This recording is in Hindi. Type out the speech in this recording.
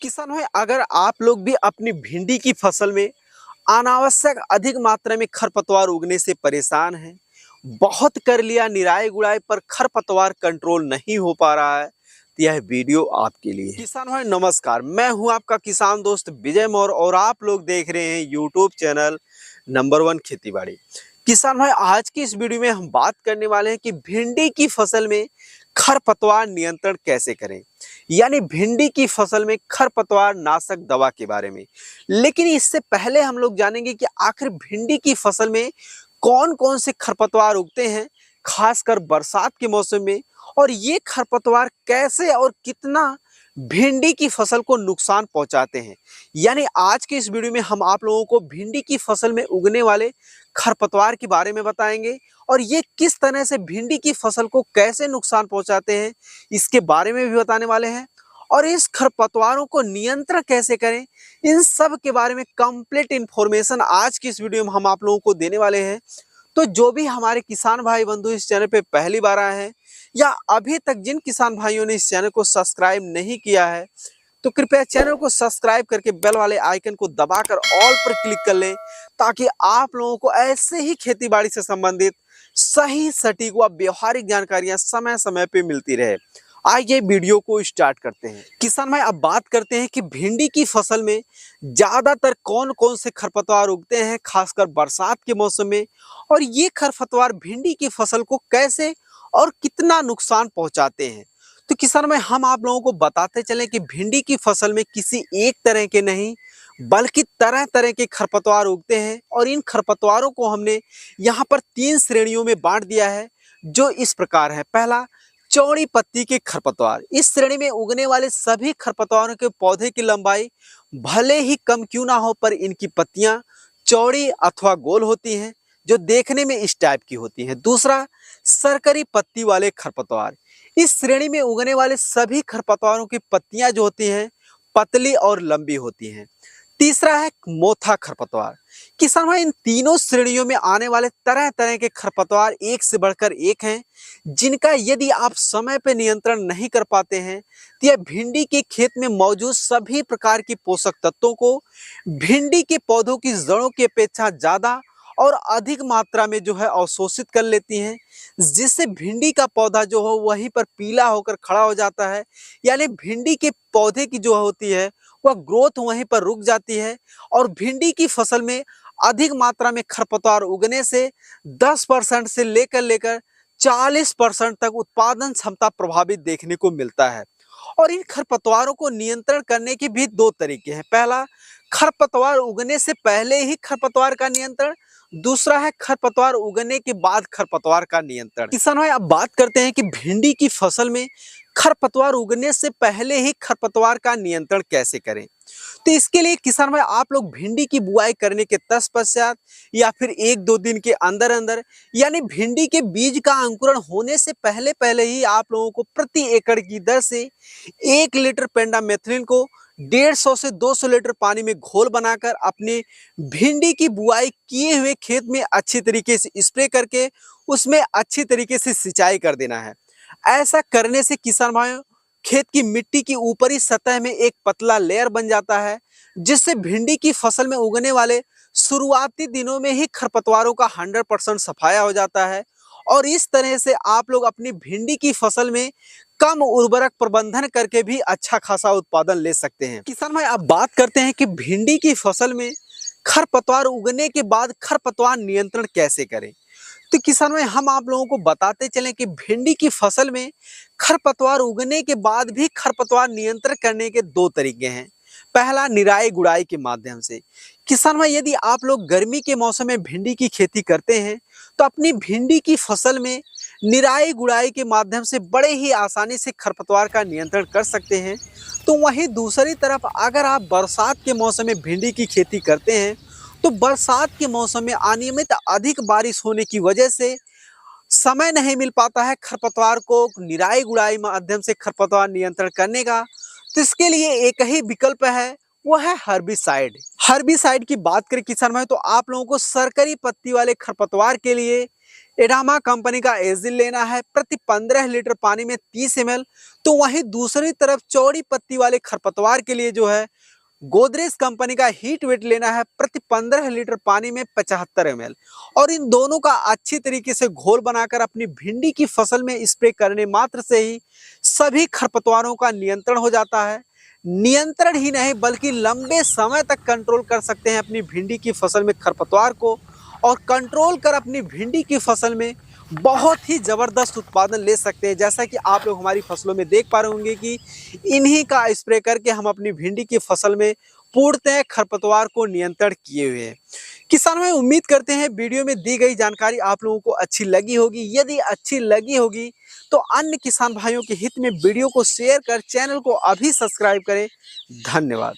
किसान भाई, अगर आप लोग भी अपनी भिंडी की फसल में अनावश्यक अधिक मात्रा में खरपतवार उगने से परेशान हैं, बहुत कर लिया निराई गुड़ाई पर खरपतवार कंट्रोल नहीं हो पा रहा है, तो यह वीडियो आपके लिए है। किसान भाई नमस्कार, मैं हूं आपका किसान दोस्त विजय मौर्य और आप लोग देख रहे हैं यूट्यूब चैनल नंबर 1 खेतीबाड़ी। किसान भाई, आज की इस वीडियो में हम बात करने वाले हैं कि भिंडी की फसल में खरपतवार नियंत्रण कैसे करें, यानी भिंडी की फसल में खरपतवार नाशक दवा के बारे में। लेकिन इससे पहले हम लोग जानेंगे कि आखिर भिंडी की फसल में कौन कौन से खरपतवार उगते हैं, खासकर बरसात के मौसम में, और ये खरपतवार कैसे और कितना भिंडी की फसल को नुकसान पहुंचाते हैं। यानी आज के इस वीडियो में हम आप लोगों को भिंडी की फसल में उगने वाले खरपतवार के बारे में बताएंगे और ये किस तरह से भिंडी की फसल को कैसे नुकसान पहुंचाते हैं, इसके बारे में भी बताने वाले हैं। और इस खरपतवारों को नियंत्रण कैसे करें, इन सब के बारे में कंप्लीट इंफॉर्मेशन आज की इस वीडियो में हम आप लोगों को देने वाले हैं। तो जो भी हमारे किसान भाई बंधु इस चैनल पे पहली बार आए हैं या अभी तक जिन किसान भाइयों ने इस चैनल को सब्सक्राइब नहीं किया है, तो कृपया चैनल को सब्सक्राइब करके बेल वाले आइकन को दबाकर ऑल पर क्लिक कर लें, ताकि आप लोगों को ऐसे ही खेतीबाड़ी से संबंधित सही सटीक व व्यवहारिक जानकारियां समय समय पे मिलती रहे। आइए वीडियो को स्टार्ट करते हैं। किसान भाई, अब बात करते हैं कि भिंडी की फसल में ज्यादातर कौन कौन से खरपतवार उगते हैं, खासकर बरसात के मौसम में, और ये खरपतवार भिंडी की फसल को कैसे और कितना नुकसान पहुंचाते हैं। तो किसान भाई, हम आप लोगों को बताते चलें कि भिंडी की फसल में किसी एक तरह के नहीं बल्कि तरह तरह के खरपतवार उगते हैं, और इन खरपतवारों को हमने यहाँ पर 3 श्रेणियों में बांट दिया है, जो इस प्रकार है। पहला, चौड़ी पत्ती के खरपतवार। इस श्रेणी में उगने वाले सभी खरपतवारों के पौधे की लंबाई भले ही कम क्यों ना हो, पर इनकी पत्तियां चौड़ी अथवा गोल होती हैं, जो देखने में इस टाइप की होती हैं। दूसरा, सरकरी पत्ती वाले खरपतवार। इस श्रेणी में उगने वाले सभी खरपतवारों की पत्तियां जो होती हैं पतली और लंबी होती हैं। तीसरा है मोथा खरपतवार। किसान भाई, इन तीनों श्रेणियों में आने वाले तरह तरह के खरपतवार एक से बढ़कर एक हैं, जिनका यदि आप समय पर नियंत्रण नहीं कर पाते हैं तो यह भिंडी के खेत में मौजूद सभी प्रकार की पोषक तत्वों को भिंडी के पौधों की जड़ों की अपेक्षा ज्यादा और अधिक मात्रा में जो है अवशोषित कर लेती हैं, जिससे भिंडी का पौधा जो हो वहीं पर पीला होकर खड़ा हो जाता है। यानी भिंडी के पौधे की जो होती है वह ग्रोथ वहीं पर रुक जाती है, और भिंडी की फसल में अधिक मात्रा में खरपतवार उगने से 10% से लेकर 40% तक उत्पादन क्षमता प्रभावित देखने को मिलता है। और इन खरपतवारों को नियंत्रण करने के भी 2 तरीके हैं। पहला, खरपतवार उगने से पहले ही खरपतवार का नियंत्रण। दूसरा है खरपतवार उगने के बाद खरपतवार का नियंत्रण। किसान भाई, अब बात करते हैं कि भिंडी की फसल में खरपतवार उगने से पहले ही खरपतवार का नियंत्रण कैसे करें। तो इसके लिए किसान भाई, आप लोग भिंडी की बुआई करने के तत्पश्चात या फिर 1-2 दिन के अंदर अंदर, यानी भिंडी के बीज का अंकुरण होने से पहले पहले ही आप लोगों को प्रति एकड़ की दर से 1 लीटर पेंडामेथ्रिन को 150 से 200 लीटर पानी में घोल बनाकर अपनी भिंडी की बुआई किए हुए खेत में अच्छी तरीके से स्प्रे करके उसमें अच्छी तरीके से सिंचाई कर देना है। ऐसा करने से किसान भाइयों, खेत की मिट्टी की ऊपरी सतह में एक पतला लेयर बन जाता है, जिससे भिंडी की फसल में उगने वाले शुरुआती दिनों में ही खरपतवारों का 100% सफाया हो जाता है। और इस तरह से आप लोग अपनी भिंडी की फसल में कम उर्वरक प्रबंधन करके भी अच्छा खासा उत्पादन ले सकते हैं। किसान भाई, अब बात करते हैं कि भिंडी की फसल में खरपतवार उगने के बाद खरपतवार नियंत्रण कैसे करें। तो किसान भाई, हम आप लोगों को बताते चलें कि भिंडी की फसल में खरपतवार उगने के बाद भी खरपतवार नियंत्रण करने के 2 तरीके हैं। पहला, निराई गुड़ाई के माध्यम से। किसान भाई, यदि आप लोग गर्मी के मौसम में भिंडी की खेती करते हैं तो अपनी भिंडी की फसल में निराई गुड़ाई के माध्यम से बड़े ही आसानी से खरपतवार का नियंत्रण कर सकते हैं। तो वहीं दूसरी तरफ अगर आप बरसात के मौसम में भिंडी की खेती करते हैं तो बरसात के मौसम में अनियमित अधिक बारिश होने की वजह से समय नहीं मिल पाता है खरपतवार को निराई गुड़ाई माध्यम से खरपतवार नियंत्रण करने का। तो इसके लिए एक ही विकल्प है, वो है हर्बिसाइड। हर्बिसाइड की बात करें किसान भाई, तो आप लोगों को सरकरी पत्ती वाले खरपतवार के लिए एडामा कंपनी का एजिल लेना है प्रति 15 लीटर पानी में 30 ml। तो वहीं दूसरी तरफ चौड़ी पत्ती वाले खरपतवार के लिए जो है गोदरेज कंपनी का हीट वेट लेना है प्रति 15 लीटर पानी में 75 ml। और इन दोनों का अच्छी तरीके से घोल बनाकर अपनी भिंडी की फसल में स्प्रे करने मात्र से ही सभी खरपतवारों का नियंत्रण हो जाता है। नियंत्रण ही नहीं बल्कि लंबे समय तक कंट्रोल कर सकते हैं अपनी भिंडी की फसल में खरपतवार को, और कंट्रोल कर अपनी भिंडी की फसल में बहुत ही ज़बरदस्त उत्पादन ले सकते हैं। जैसा कि आप लोग हमारी फसलों में देख पा रहे होंगे कि इन्हीं का स्प्रे करके हम अपनी भिंडी की फसल में पूर्णतः खरपतवार को नियंत्रण किए हुए हैं। किसान भाई, उम्मीद करते हैं वीडियो में दी गई जानकारी आप लोगों को अच्छी लगी होगी। यदि अच्छी लगी होगी तो अन्य किसान भाइयों के हित में वीडियो को शेयर कर चैनल को अभी सब्सक्राइब करें। धन्यवाद।